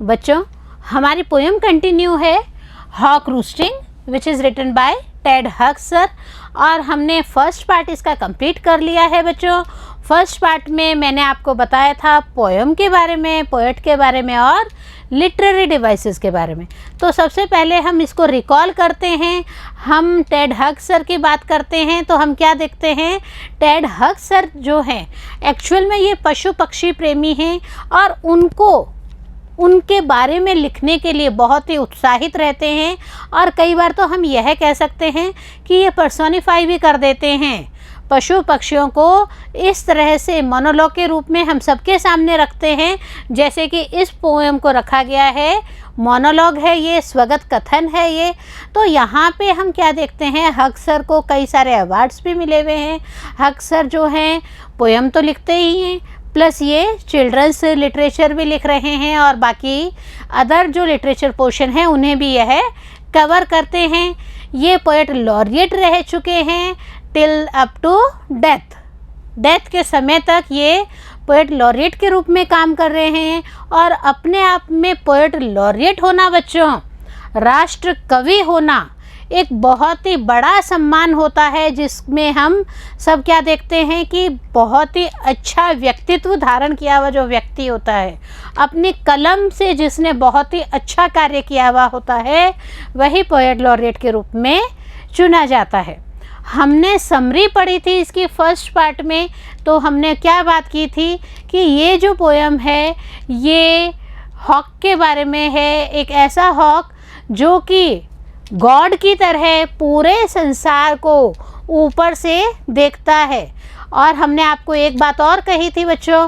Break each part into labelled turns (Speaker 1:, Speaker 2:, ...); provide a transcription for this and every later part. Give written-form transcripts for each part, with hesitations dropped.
Speaker 1: बच्चों हमारी poem continue है hawk roosting which is written by Ted हक्सर और हमने फर्स्ट पार्ट इसका कंप्लीट कर लिया है। बच्चों फर्स्ट पार्ट में मैंने आपको बताया था पोएम के बारे में, पोएट के बारे में और लिटरेरी डिवाइसेस के बारे में। तो सबसे पहले हम इसको रिकॉल करते हैं। हम टेड हक्सर की बात करते हैं तो हम क्या देखते हैं, टेड हक्सर जो हैं एक्चुअल में ये पशु पक्षी प्रेमी हैं और उनके बारे में लिखने के लिए बहुत ही उत्साहित रहते हैं और कई बार तो हम यह कह सकते हैं कि ये पर्सोनिफाई भी कर देते हैं। पशु पक्षियों को इस तरह से मोनोलॉग के रूप में हम सबके सामने रखते हैं, जैसे कि इस पोएम को रखा गया है। मोनोलॉग है ये, स्वगत कथन है ये। तो यहाँ पे हम क्या देखते हैं, हक्सर को कई सारे अवार्ड्स भी मिले हुए हैं। हक्सर जो हैं पोएम तो लिखते ही हैं, प्लस ये चिल्ड्रंस लिटरेचर भी लिख रहे हैं और बाकी अदर जो लिटरेचर पोर्शन है उन्हें भी यह कवर करते हैं। ये पोएट लॉरिएट रह चुके हैं टिल अप टू डेथ के समय तक ये पोएट लॉरिएट के रूप में काम कर रहे हैं। और अपने आप में पोएट लॉरिएट होना बच्चों, राष्ट्र कवि होना एक बहुत ही बड़ा सम्मान होता है, जिसमें हम सब क्या देखते हैं कि बहुत ही अच्छा व्यक्तित्व धारण किया हुआ जो व्यक्ति होता है, अपनी कलम से जिसने बहुत ही अच्छा कार्य किया हुआ होता है, वही पोएट लॉरिएट के रूप में चुना जाता है। हमने समरी पढ़ी थी इसकी फर्स्ट पार्ट में, तो हमने क्या बात की थी कि ये जो पोएम है ये हॉक के बारे में है। एक ऐसा हॉक जो कि गॉड की तरह पूरे संसार को ऊपर से देखता है। और हमने आपको एक बात और कही थी बच्चों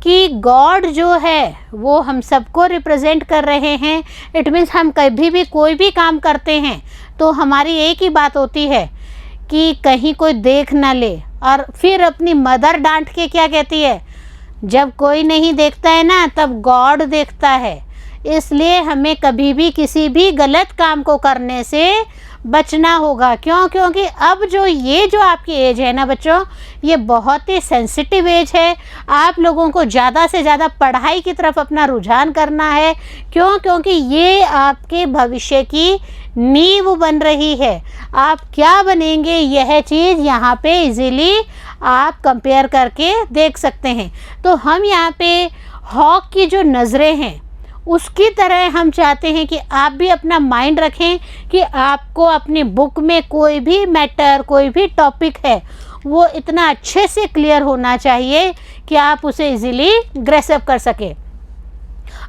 Speaker 1: कि गॉड जो है वो हम सबको रिप्रेजेंट कर रहे हैं। इट मीन्स हम कभी भी कोई भी काम करते हैं तो हमारी एक ही बात होती है कि कहीं कोई देख ना ले। और फिर अपनी मदर डांट के क्या कहती है, जब कोई नहीं देखता है ना तब गॉड देखता है। इसलिए हमें कभी भी किसी भी गलत काम को करने से बचना होगा। क्यों? क्योंकि अब ये जो आपकी एज है ना बच्चों, ये बहुत ही सेंसिटिव एज है। आप लोगों को ज़्यादा से ज़्यादा पढ़ाई की तरफ अपना रुझान करना है। क्यों? क्योंकि ये आपके भविष्य की नींव बन रही है। आप क्या बनेंगे यह चीज़ यहाँ पे इजीली आप कंपेयर करके देख सकते हैं। तो हम यहाँ पे हॉक की जो नज़रें हैं उसकी तरह हम चाहते हैं कि आप भी अपना माइंड रखें कि आपको अपनी बुक में कोई भी मैटर, कोई भी टॉपिक है वो इतना अच्छे से क्लियर होना चाहिए कि आप उसे इजीली ग्रेसअप कर सकें।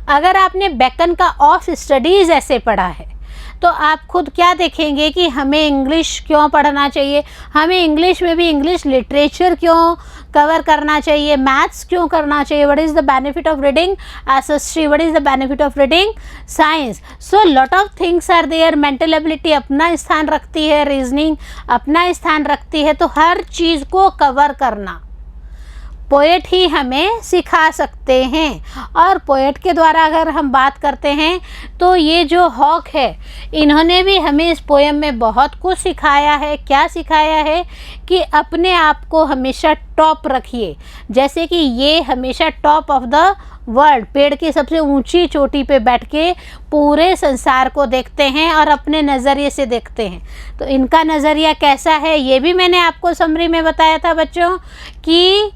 Speaker 1: अगर आपने बेकन का ऑफ स्टडीज़ ऐसे पढ़ा है तो आप खुद क्या देखेंगे कि हमें इंग्लिश क्यों पढ़ना चाहिए, हमें इंग्लिश में भी इंग्लिश लिटरेचर क्यों कवर करना चाहिए, मैथ्स क्यों करना चाहिए, what is the benefit of reading SST, what is the benefit of reading science. So lot of things are there. Mental ability अपना स्थान रखती है, रीजनिंग अपना स्थान रखती है। तो हर चीज़ को कवर करना पोएट ही हमें सिखा सकते हैं। और पोएट के द्वारा अगर हम बात करते हैं तो ये जो हॉक है इन्होंने भी हमें इस पोएम में बहुत कुछ सिखाया है। क्या सिखाया है कि अपने आप को हमेशा टॉप रखिए। जैसे कि ये हमेशा टॉप ऑफ द वर्ल्ड, पेड़ की सबसे ऊंची चोटी पे बैठ के पूरे संसार को देखते हैं और अपने नज़रिए से देखते हैं। तो इनका नज़रिया कैसा है ये भी मैंने आपको समरी में बताया था बच्चों कि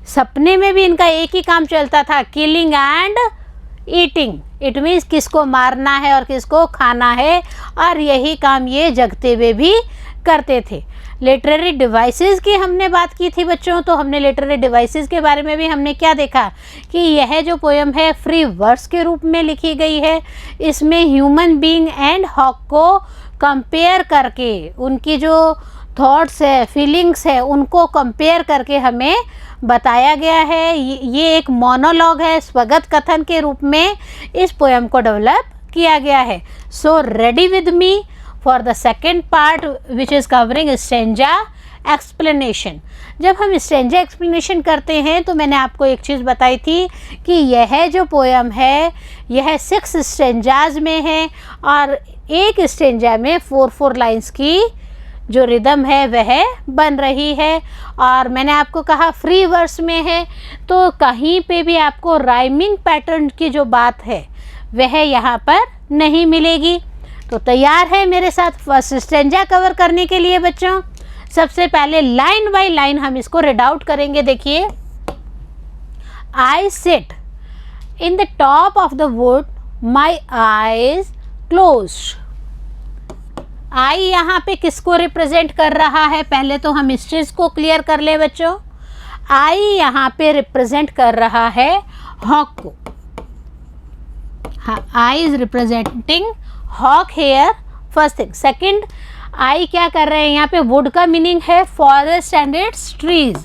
Speaker 1: सपने में भी इनका एक ही काम चलता था, killing and eating. It means किसको मारना है और किसको खाना है, और यही काम ये जगते हुए भी करते थे। लिटरेरी डिवाइसेस की हमने बात की थी बच्चों, तो हमने लिटरेरी डिवाइसेस के बारे में भी हमने क्या देखा कि यह जो पोएम है फ्री वर्स के रूप में लिखी गई है। इसमें ह्यूमन बीइंग एंड हॉक को कंपेयर करके उनकी जो थॉट्स है, फीलिंग्स है, उनको कंपेयर करके हमें बताया गया है। ये एक मोनोलॉग है, स्वगत कथन के रूप में इस पोएम को डेवलप किया गया है। So ready with me for the second part which is covering stanza explanation. जब हम स्टेंजा एक्सप्लेनेशन करते हैं तो मैंने आपको एक चीज़ बताई थी कि यह जो पोएम है यह 6 स्टेंजाज में है और एक स्टेंजा में 4 लाइन्स की जो रिदम है वह बन रही है। और मैंने आपको कहा फ्री वर्स में है तो कहीं पे भी आपको राइमिंग पैटर्न की जो बात है वह यहाँ पर नहीं मिलेगी। तो तैयार है मेरे साथ फर्स्ट स्टेंजा कवर करने के लिए बच्चों। सबसे पहले लाइन बाय लाइन हम इसको रीड आउट करेंगे। देखिए, I sit in the top of the wood, my eyes closed. आई यहाँ पे किसको रिप्रेजेंट कर रहा है? पहले तो हम इस चीज़ को क्लियर कर ले बच्चों। आई यहाँ पे रिप्रेजेंट कर रहा है हॉक को। हाँ, I is representing hawk here, first thing. Second, आई क्या कर रहे हैं यहाँ पे? वुड का मीनिंग है फॉरेस्ट एंड इट्स ट्रीज।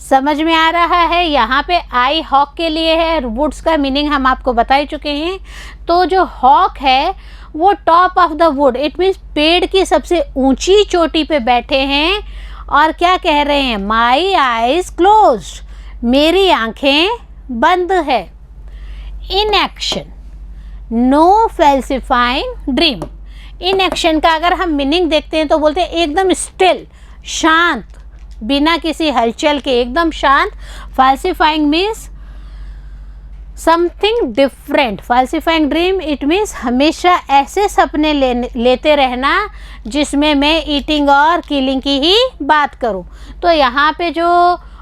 Speaker 1: समझ में आ रहा है? यहाँ पे आई हॉक के लिए है, वुड्स का मीनिंग हम आपको बता ही चुके हैं। तो जो हॉक है वो top of the would, it means पेड़ की सबसे ऊंची चोटी पे बैठे हैं और क्या कह रहे हैं? माई आईज क्लोज्ड, मेरी आंखें बंद है। Inaction, no falsifying dream. Inaction का अगर हम मीनिंग देखते हैं तो बोलते हैं एकदम स्टिल, शांत, बिना किसी हलचल के, एकदम शांत। Falsifying means something different. Falsifying dream it means हमेशा ऐसे सपने लेते रहना जिसमें मैं ईटिंग और किलिंग की ही बात करूं। तो यहाँ पे जो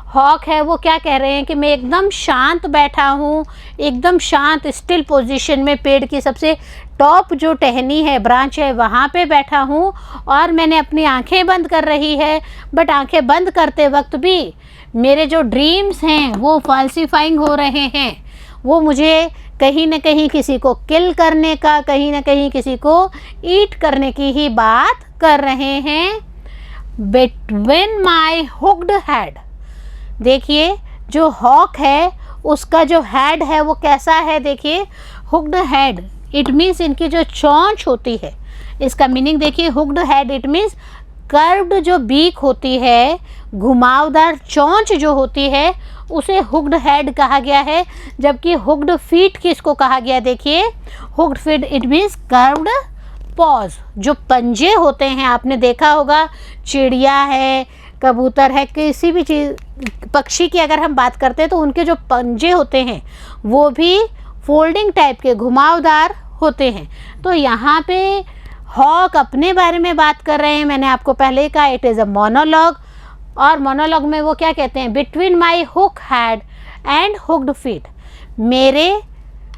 Speaker 1: हॉक है वो क्या कह रहे हैं कि मैं एकदम शांत बैठा हूँ, एकदम शांत स्टिल पोजीशन में, पेड़ की सबसे टॉप जो टहनी है, ब्रांच है, वहाँ पे बैठा हूँ और मैंने अपनी आंखें बंद कर रही है। बट आंखें बंद करते वक्त भी मेरे जो ड्रीम्स हैं वो फॉल्सिफाइंग हो रहे हैं। वो मुझे कहीं ना कहीं किसी को किल करने का, कहीं ना कहीं किसी को ईट करने की ही बात कर रहे हैं। बिटवीन माई हुक्ड हेड, देखिए जो हॉक है उसका जो हेड है वो कैसा है? देखिए, हुक्ड हेड इट मीन्स इनकी जो चोंच होती है, इसका मीनिंग देखिए। Hooked head it means curved जो बीक होती है, घुमावदार चोंच जो होती है, उसे हुक्ड हेड कहा गया है। जबकि हुक्ड फीट किसको कहा गया? देखिए, hooked feet it means curved pause. जो पंजे होते हैं, आपने देखा होगा, चिड़िया है, कबूतर है, किसी भी चीज़, पक्षी की अगर हम बात करते हैं तो उनके जो पंजे होते हैं वो भी फोल्डिंग टाइप के, घुमावदार होते हैं। तो यहाँ पे हॉक अपने बारे में बात कर रहे हैं। मैंने आपको पहले ही कहा इट इज़ अ मोनोलॉग, और मोनोलॉग में वो क्या कहते हैं? Between my hook head and hooked feet, मेरे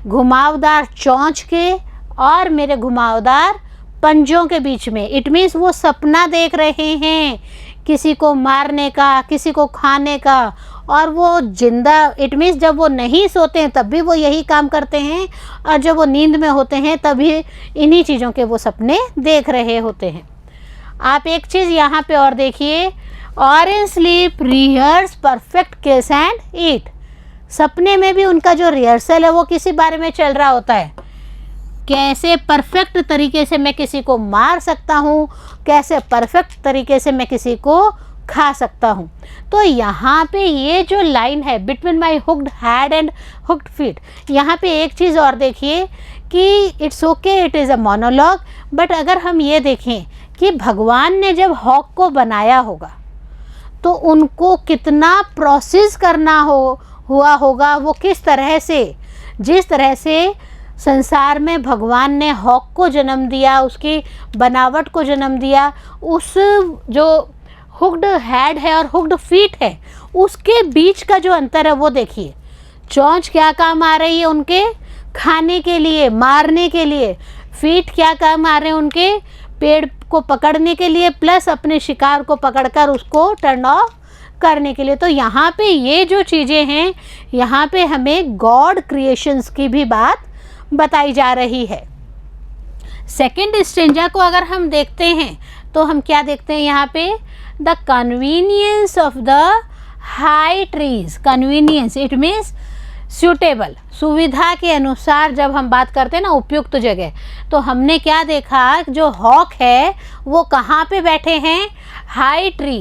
Speaker 1: घुमावदार चोंच के और मेरे घुमावदार पंजों के बीच में। इट मीन्स वो सपना देख रहे हैं किसी को मारने का, किसी को खाने का, और वो जिंदा, इट मीन्स जब वो नहीं सोते हैं तब भी वो यही काम करते हैं, और जब वो नींद में होते हैं तभी इन्हीं चीज़ों के वो सपने देख रहे होते हैं। आप एक चीज़ यहाँ पे और देखिए, और इन स्लीप रिहर्स परफेक्ट किस एंड ईट। सपने में भी उनका जो रिहर्सल है वो किसी बारे में चल रहा होता है, कैसे परफेक्ट तरीके से मैं किसी को मार सकता हूँ, कैसे परफेक्ट तरीके से मैं किसी को खा सकता हूँ। तो यहाँ पे ये जो लाइन है between my hooked had and hooked feet, यहाँ पे एक चीज़ और देखिए कि it's okay, it is a monologue, but अगर हम ये देखें कि भगवान ने जब हॉक को बनाया होगा तो उनको कितना प्रोसेस करना हुआ होगा, वो किस तरह से, जिस तरह से संसार में भगवान ने हॉक को जन्म दिया, उसकी बनावट को जन्म दिया, उस जो हुक्ड हेड है और हुक्ड फीट है उसके बीच का जो अंतर है वो देखिए। चोंच क्या काम आ रही है उनके? खाने के लिए, मारने के लिए। फीट क्या काम आ रहे हैं उनके? पेड़ को पकड़ने के लिए, प्लस अपने शिकार को पकड़कर उसको टर्न ऑफ करने के लिए। तो यहाँ पे ये जो चीज़ें हैं, यहाँ पे हमें गॉड क्रिएशंस की भी बात बताई जा रही है। सेकंड स्टेंजा को अगर हम देखते हैं तो हम क्या देखते हैं यहाँ पे? The convenience of the high trees. Convenience it means suitable, सुविधा के अनुसार जब हम बात करते हैं ना, उपयुक्त जगह, तो हमने क्या देखा, जो हॉक है वो कहाँ पे बैठे हैं? हाई ट्री,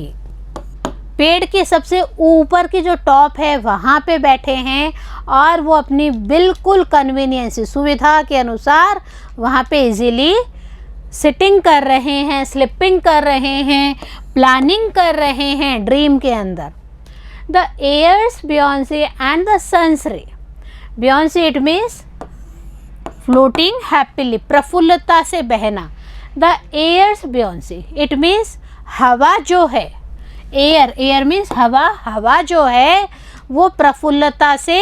Speaker 1: पेड़ के सबसे ऊपर की जो टॉप है वहाँ पे बैठे हैं, और वो अपनी बिल्कुल कन्वीनियंस, सुविधा के अनुसार वहाँ पे इजीली सिटिंग कर रहे हैं, स्लिपिंग कर रहे हैं, प्लानिंग कर रहे हैं ड्रीम के अंदर। The air's buoyancy and the sun's ray. Buoyancy it means floating happily, प्रफुल्लता से बहना। The air's buoyancy, it means हवा जो है, एयर मीन्स हवा, हवा जो है वो प्रफुल्लता से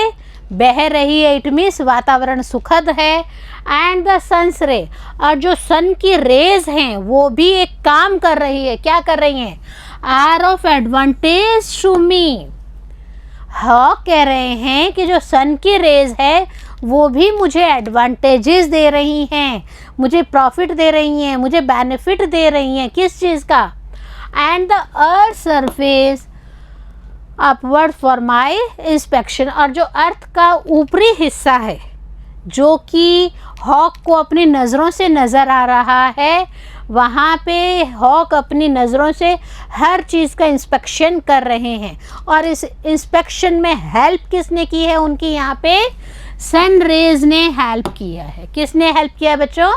Speaker 1: बह रही है, इट मीन्स वातावरण सुखद है। एंड द सन्स रे, और जो सन की रेज हैं वो भी एक काम कर रही है, क्या कर रही हैं, are of advantage to me. Hawk कह रहे हैं कि जो सन की रेज है वो भी मुझे एडवांटेजेस दे रही हैं, मुझे प्रॉफिट दे रही हैं, मुझे बेनिफिट दे रही हैं, किस चीज़ का। And the earth surface upward for my inspection, और जो अर्थ का ऊपरी हिस्सा है जो कि हॉक को अपनी नज़रों से नज़र आ रहा है, वहाँ पे हॉक अपनी नज़रों से हर चीज़ का इंस्पेक्शन कर रहे हैं। और इस इंस्पेक्शन में हेल्प किसने की है उनकी, यहाँ पे सन रेज ने हेल्प किया है। किसने हेल्प किया है बच्चों,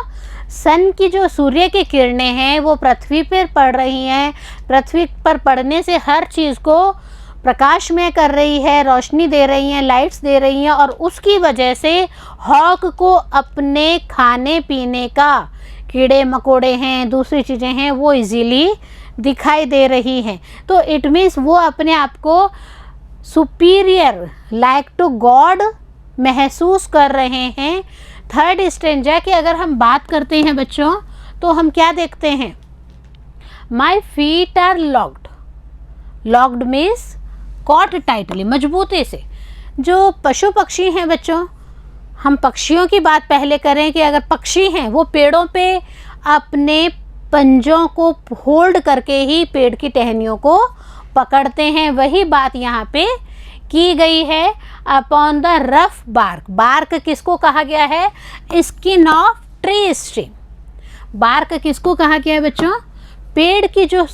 Speaker 1: सन की जो सूर्य की किरणें हैं वो पृथ्वी पर पड़ रही हैं, पृथ्वी पर पड़ने से हर चीज़ को प्रकाशमय कर रही है, रोशनी दे रही हैं, लाइट्स दे रही हैं, और उसकी वजह से हॉक को अपने खाने पीने का, कीड़े मकोड़े हैं, दूसरी चीज़ें हैं, वो इजीली दिखाई दे रही हैं। तो इट मीन्स वो अपने आप को सुपीरियर, लाइक टू गॉड महसूस कर रहे हैं। थर्ड स्टेंजा की अगर हम बात करते हैं बच्चों, तो हम क्या देखते हैं, my feet are locked, locked means caught tightly, मजबूती से। जो पशु पक्षी हैं बच्चों, हम पक्षियों की बात पहले करें कि अगर पक्षी हैं वो पेड़ों पे अपने पंजों को होल्ड करके ही पेड़ की टहनियों को पकड़ते हैं, वही बात यहाँ पे की गई है। Upon the rough bark, bark किसको कहा गया है, skin of tree stream. Bark किसको कहा गया है बच्चों, पेड़ की जो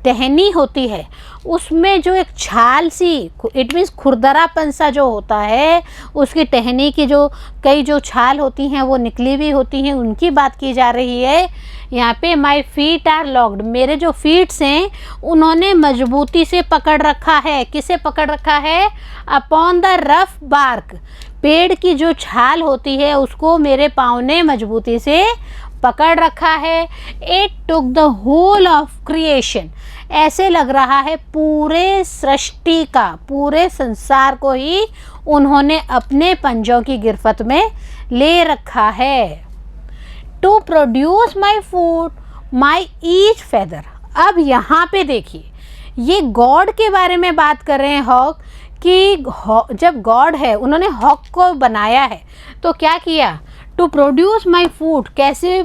Speaker 1: टहनी होती है उसमें जो एक छाल सी, इट मीन्स खुरदरापन सा जो होता है, उसकी टहनी की जो कई जो छाल होती हैं वो निकली हुई होती हैं, उनकी बात की जा रही है यहाँ पे। माई फीट आर लॉक्ड, मेरे जो फीट्स हैं उन्होंने मजबूती से पकड़ रखा है, किसे पकड़ रखा है, अपॉन द रफ बार्क, पेड़ की जो छाल होती है उसको मेरे पाँव ने मजबूती से पकड़ रखा है। It took the whole of creation, ऐसे लग रहा है पूरे सृष्टि का, पूरे संसार को ही उन्होंने अपने पंजों की गिरफ्त में ले रखा है। To produce my food my each feather, अब यहाँ पे देखिए ये गॉड के बारे में बात कर रहे हैं हॉक, कि जब गॉड है उन्होंने हॉक को बनाया है तो क्या किया, टू प्रोड्यूस माई फूड, कैसे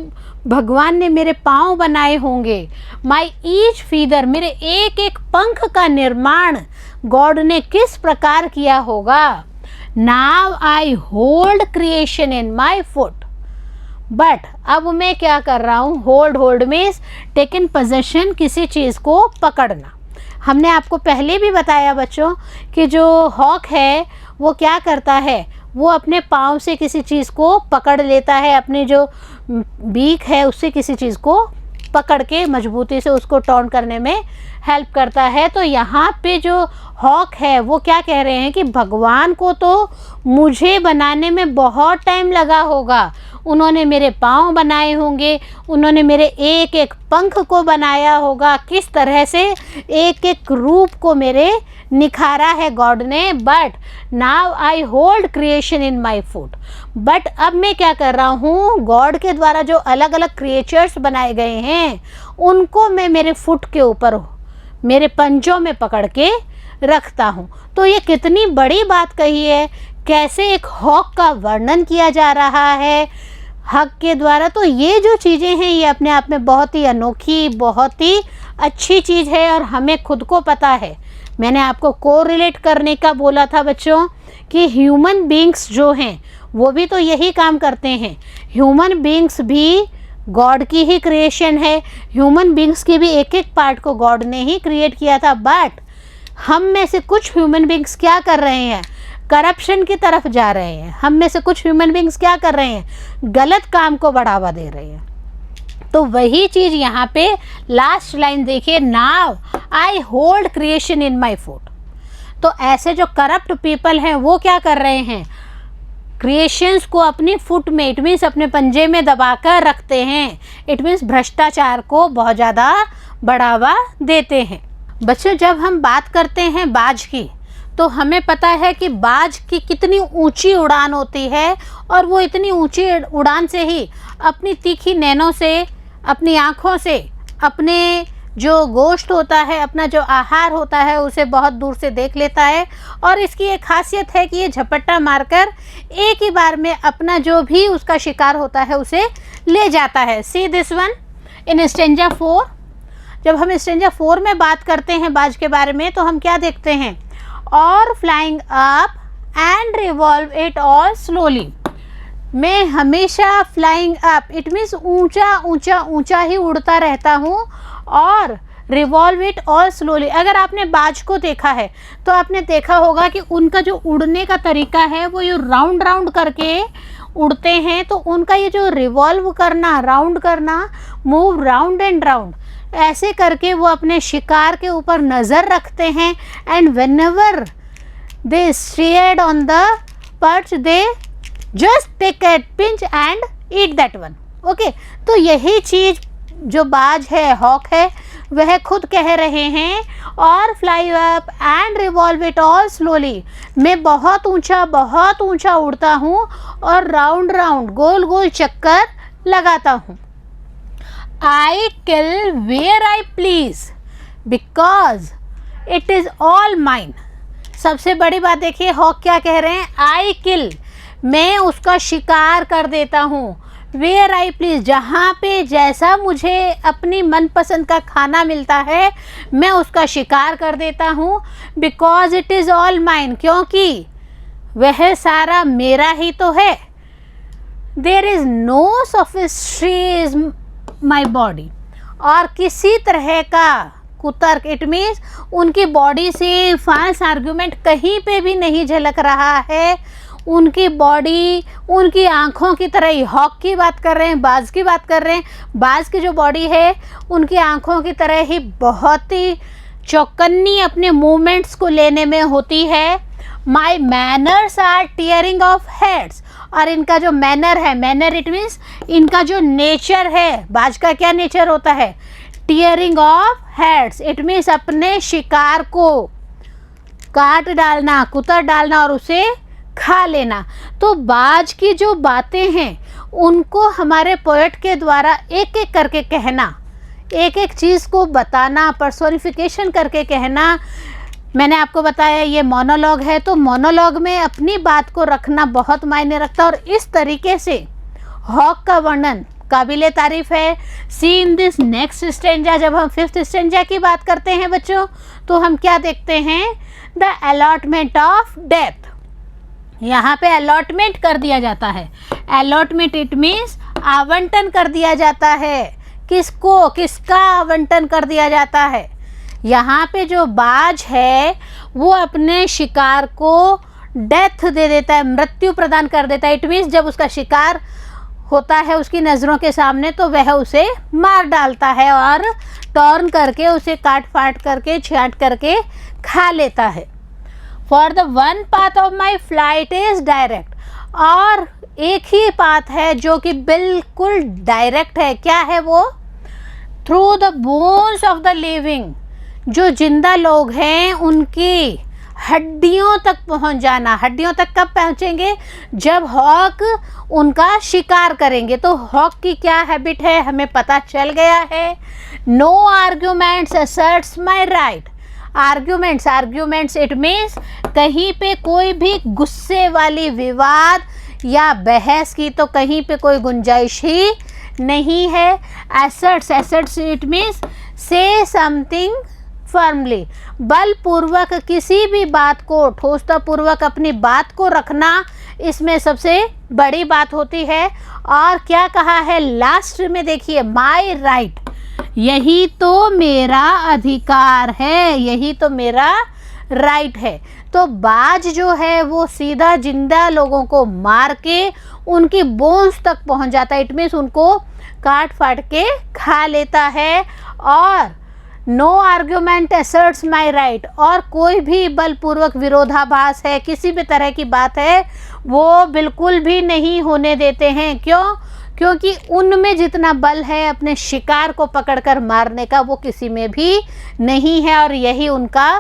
Speaker 1: भगवान ने मेरे पाँव बनाए होंगे, माई ईच फीदर, मेरे एक एक पंख का निर्माण गॉड ने किस प्रकार किया होगा। Now I hold creation in my foot, but अब मैं क्या कर रहा हूँ, hold, hold means taken possession, किसी चीज़ को पकड़ना। हमने आपको पहले भी बताया बच्चों कि जो हॉक है वो क्या करता है, वो अपने पाँव से किसी चीज़ को पकड़ लेता है, अपनी जो बीक है उससे किसी चीज़ को पकड़ के मजबूती से उसको टर्न करने में हेल्प करता है। तो यहाँ पे जो हॉक है वो क्या कह रहे हैं कि भगवान को तो मुझे बनाने में बहुत टाइम लगा होगा, उन्होंने मेरे पाँव बनाए होंगे, उन्होंने मेरे एक एक पंख को बनाया होगा, किस तरह से एक एक रूप को मेरे निखारा है गॉड ने। But now I hold creation in my foot, but अब मैं क्या कर रहा हूँ, गॉड के द्वारा जो अलग अलग क्रिएचर्स बनाए गए हैं उनको मैं मेरे फुट के ऊपर, मेरे पंजों में पकड़ के रखता हूँ। तो ये कितनी बड़ी बात कही है, कैसे एक हॉक का वर्णन किया जा रहा है हक के द्वारा। तो ये जो चीज़ें हैं ये अपने आप में बहुत ही अनोखी, बहुत ही अच्छी चीज़ है और हमें खुद को पता है। मैंने आपको कोरिलेट करने का बोला था बच्चों कि ह्यूमन बीइंग्स जो हैं वो भी तो यही काम करते हैं, ह्यूमन बीइंग्स भी गॉड की ही क्रिएशन है, ह्यूमन बीइंग्स के भी एक एक पार्ट को गॉड ने ही क्रिएट किया था। बट हम में से कुछ ह्यूमन बीइंग्स क्या कर रहे हैं, करप्शन की तरफ जा रहे हैं। हम में से कुछ ह्यूमन बीइंग्स क्या कर रहे हैं, गलत काम को बढ़ावा दे रहे हैं। तो वही चीज़ यहाँ पे लास्ट लाइन देखिए, now I hold creation in my foot. तो ऐसे जो करप्ट पीपल हैं वो क्या कर रहे हैं, क्रिएशंस को अपनी फुट में, इट मीन्स अपने पंजे में दबाकर रखते हैं। इट मीन्स भ्रष्टाचार को बहुत ज़्यादा बढ़ावा देते हैं। बच्चों, जब हम बात करते हैं बाज की, तो हमें पता है कि बाज की कितनी ऊंची उड़ान होती है, और वो इतनी ऊंची उड़ान से ही अपनी तीखी नैनों से, अपनी आँखों से, अपने जो गोश्त होता है, अपना जो आहार होता है, उसे बहुत दूर से देख लेता है। और इसकी एक खासियत है कि ये झपट्टा मारकर एक ही बार में अपना जो भी उसका शिकार होता है उसे ले जाता है। See this one in stanza 4। जब हम स्टेंजा 4 में बात करते हैं बाज के बारे में, तो हम क्या देखते हैं? और flying up and revolve it all slowly. मैं हमेशा फ्लाइंग अप, इट मीन्स ऊंचा ऊंचा ऊंचा ही उड़ता रहता हूँ, और रिवॉल्व इट ऑल स्लोली। अगर आपने बाज को देखा है तो आपने देखा होगा कि उनका जो उड़ने का तरीका है वो ये राउंड राउंड करके उड़ते हैं। तो उनका ये जो रिवॉल्व करना, राउंड करना, मूव राउंड एंड राउंड, ऐसे करके वो अपने शिकार के ऊपर नज़र रखते हैं। And whenever they stared on the perch, they just take a pinch and eat that one. Okay, तो यही चीज़ जो बाज है, हॉक है, वह खुद कह रहे हैं, और fly up and revolve it all slowly. मैं बहुत ऊंचा उड़ता हूँ और राउंड राउंड, गोल गोल चक्कर लगाता हूँ। I kill where I please because it is all mine. सबसे बड़ी बात देखिए, हॉक क्या कह रहे हैं? आई किल, मैं उसका शिकार कर देता हूँ। वेयर आई प्लीज, जहाँ पे जैसा मुझे अपनी मनपसंद का खाना मिलता है, मैं उसका शिकार कर देता हूँ। Because it is all mine, क्योंकि वह सारा मेरा ही तो है। There is no sophistry my body, और किसी तरह का कुतर्क, इट मीन्स उनकी बॉडी से फाल्स आर्ग्यूमेंट कहीं पे भी नहीं झलक रहा है। उनकी बॉडी उनकी आँखों की तरह ही, हॉक की बात कर रहे हैं, बाज की बात कर रहे हैं, बाज की जो बॉडी है उनकी आँखों की तरह ही बहुत ही चौकन्नी अपने मूवमेंट्स को लेने में होती है। My manners are tearing off heads, और इनका जो मैनर है, मैनर इट मीन्स इनका जो नेचर है, बाज का क्या नेचर होता है? Tearing off heads, it means अपने शिकार को काट डालना, कुतर डालना और उसे खा लेना। तो बाज की जो बातें हैं उनको हमारे पोएट के द्वारा एक एक करके कहना, एक एक चीज़ को बताना, पर्सोनिफिकेशन करके कहना। मैंने आपको बताया ये मोनोलॉग है, तो मोनोलॉग में अपनी बात को रखना बहुत मायने रखता है, और इस तरीके से हॉक का वर्णन काबिले तारीफ है। सी इन दिस नेक्स्ट स्टेंजा, जब हम 5th स्टेंजा की बात करते हैं बच्चों, तो हम क्या देखते हैं? The allotment of death. यहाँ पे अलॉटमेंट कर दिया जाता है। अलॉटमेंट इट मीन्स आवंटन कर दिया जाता है। किसको, किसका आवंटन कर दिया जाता है? यहाँ पे जो बाज है वो अपने शिकार को डेथ दे देता है, मृत्यु प्रदान कर देता है। इट मीन्स जब उसका शिकार होता है उसकी नज़रों के सामने, तो वह उसे मार डालता है और टर्न करके उसे काट फाट करके छांट करके खा लेता है। For the one path of my flight is direct, और एक ही पाथ है जो कि बिल्कुल डायरेक्ट है। क्या है वो? Through the bones of the living, जो जिंदा लोग हैं उनकी हड्डियों तक पहुंच जाना। हड्डियों तक कब पहुंचेंगे? जब हॉक उनका शिकार करेंगे। तो हॉक की क्या हैबिट है हमें पता चल गया है। No arguments asserts my right. Arguments it means कहीं पे कोई भी गुस्से वाली विवाद या बहस की तो कहीं पे कोई गुंजाइश ही नहीं है। Asserts it means say something firmly, बलपूर्वक किसी भी बात को, ठोसतापूर्वक अपनी बात को रखना, इसमें सबसे बड़ी बात होती है। और क्या कहा है लास्ट में? देखिए, माई राइट, यही तो मेरा अधिकार है, यही तो मेरा राइट है। तो बाज जो है वो सीधा जिंदा लोगों को मार के उनकी बोन्स तक पहुंच जाता है। इट मीन्स उनको काट फाट के खा लेता है। और no argument asserts my right, और कोई भी बलपूर्वक विरोधाभास है, किसी भी तरह की बात है, वो बिल्कुल भी नहीं होने देते हैं। क्यों? क्योंकि उनमें जितना बल है अपने शिकार को पकड़कर मारने का, वो किसी में भी नहीं है, और यही उनका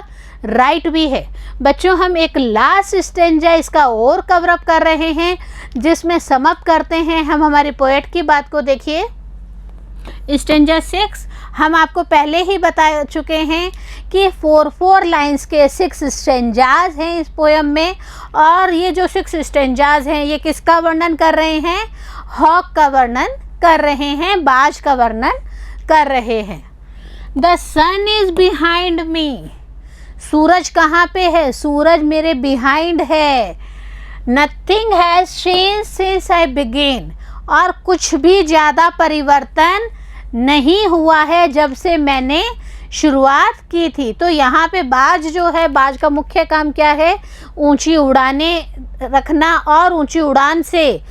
Speaker 1: राइट भी है। बच्चों, हम एक लास्ट स्टेंजा इसका और कवर अप कर रहे हैं, जिसमें समअप करते हैं हम हमारी पोएट की बात को। देखिए, स्टेंजा 6 हम आपको पहले ही बता चुके हैं कि 4 लाइंस के 6 स्टेंजाज हैं इस पोयम में, और ये जो 6 स्टेंजाज हैं ये किसका वर्णन कर रहे हैं? हॉक का वर्णन कर रहे हैं, बाज का वर्णन कर रहे हैं। The sun is behind me, सूरज कहाँ पे है? सूरज मेरे बिहाइंड है। Nothing has change since I begin, और कुछ भी ज़्यादा परिवर्तन नहीं हुआ है जब से मैंने शुरुआत की थी। तो यहाँ पे बाज जो है, बाज का मुख्य काम क्या है? ऊंची उड़ानें रखना और ऊंची उड़ान से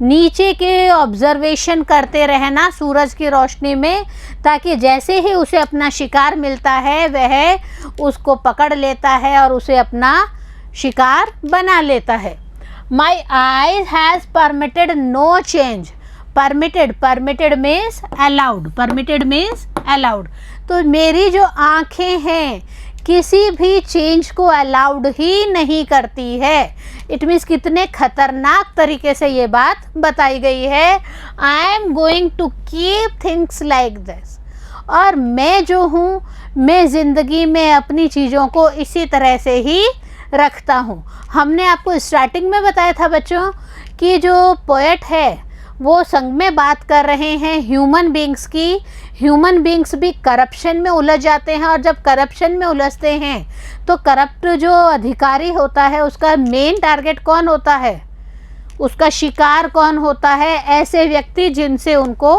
Speaker 1: नीचे के ऑब्जर्वेशन करते रहना सूरज की रोशनी में, ताकि जैसे ही उसे अपना शिकार मिलता है वह उसको पकड़ लेता है और उसे अपना शिकार बना लेता है। My eyes has permitted no change, permitted means allowed, permitted means allowed. तो मेरी जो आँखें हैं किसी भी चेंज को अलाउड ही नहीं करती है। इट मीन्स कितने खतरनाक तरीके से ये बात बताई गई है। I am going to keep things like this, और मैं जो हूँ, मैं ज़िंदगी में अपनी चीज़ों को इसी तरह से ही रखता हूँ। हमने आपको स्टार्टिंग में बताया था बच्चों कि जो पोएट है वो संग में बात कर रहे हैं ह्यूमन बींग्स की। ह्यूमन बींग्स भी करप्शन में उलझ जाते हैं, और जब करप्शन में उलझते हैं तो करप्ट जो अधिकारी होता है उसका मेन टारगेट कौन होता है? उसका शिकार कौन होता है? ऐसे व्यक्ति जिनसे उनको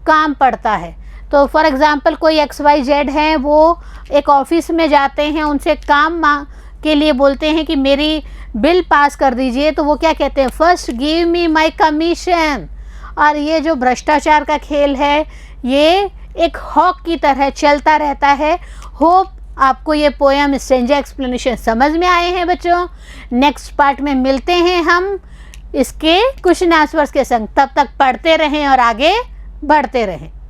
Speaker 1: काम पड़ता है। तो फॉर एग्ज़ाम्पल कोई XYZ हैं, वो एक ऑफिस में जाते हैं, उनसे काम के लिए बोलते हैं कि मेरी बिल पास कर दीजिए, तो वो क्या कहते हैं? First give me my commission. और ये जो भ्रष्टाचार का खेल है ये एक हॉक की तरह चलता रहता है। होप आपको ये पोएम स्ट्रेंजा एक्सप्लेनेशन समझ में आए हैं बच्चों। नेक्स्ट पार्ट में मिलते हैं हम इसके क्वेश्चन आंसर्स के संग। तब तक पढ़ते रहें और आगे बढ़ते रहें।